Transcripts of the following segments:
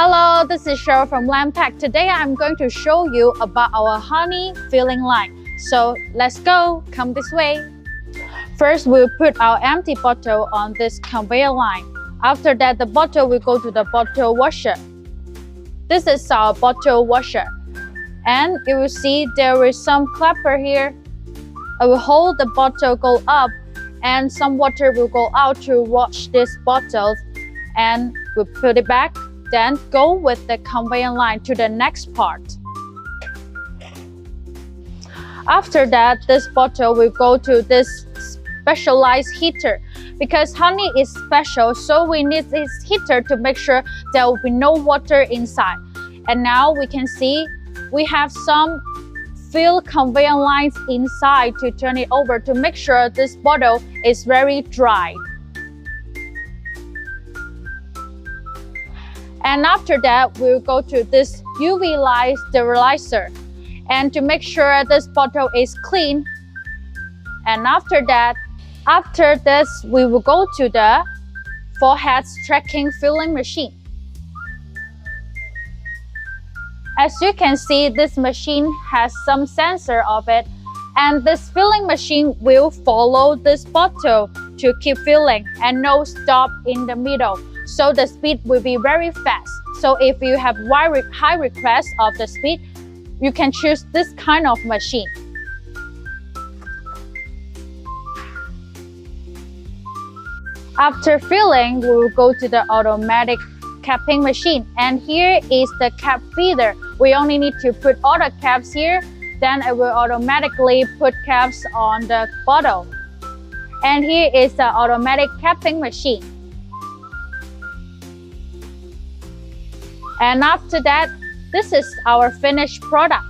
Hello, this is Cheryl from Landpack. Today I'm going to show you about our honey filling line. So let's go, come this way. First, we'll put our empty bottle on this conveyor line. After that, the bottle will go to the bottle washer. This is our bottle washer. And you will see there is some clapper here. I will hold the bottle go up and some water will go out to wash this bottle, and we'll put it back. Then go with the conveyor line to the next part. After that, this bottle will go to this specialized heater. Because honey is special, so we need this heater to make sure there will be no water inside. And now we can see we have some fill conveyor lines inside to turn it over to make sure this bottle is very dry. And after that, we'll go to this UV light sterilizer and to make sure this bottle is clean. And after this, we will go to the forehead tracking filling machine. As you can see, this machine has some sensor of it, and this filling machine will follow this bottle to keep filling and no stop in the middle. So the speed will be very fast. So if you have high request of the speed, you can choose this kind of machine. After filling, we will go to the automatic capping machine. And here is the cap feeder. We only need to put all the caps here, then it will automatically put caps on the bottle. And here is the automatic capping machine. And after that, this is our finished product.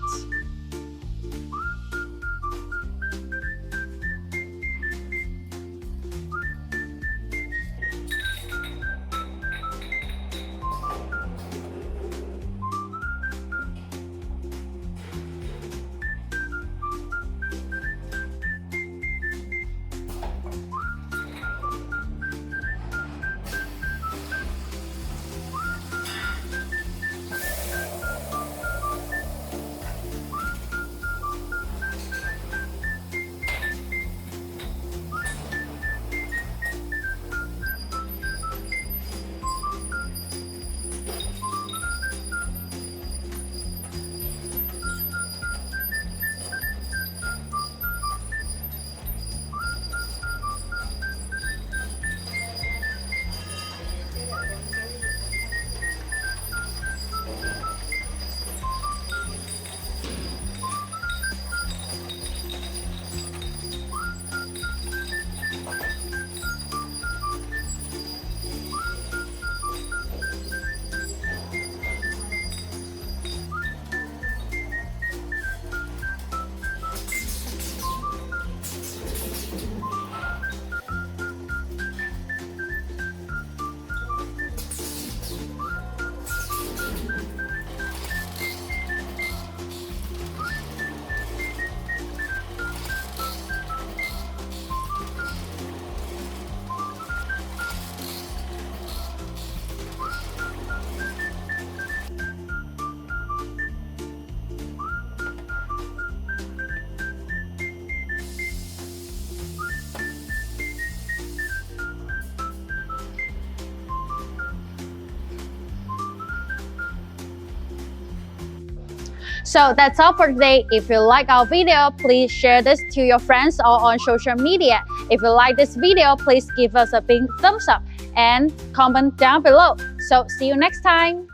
So that's all for today. If you like our video, please share this to your friends or on social media. If you like this video, please give us a big thumbs up and comment down below. So see you next time.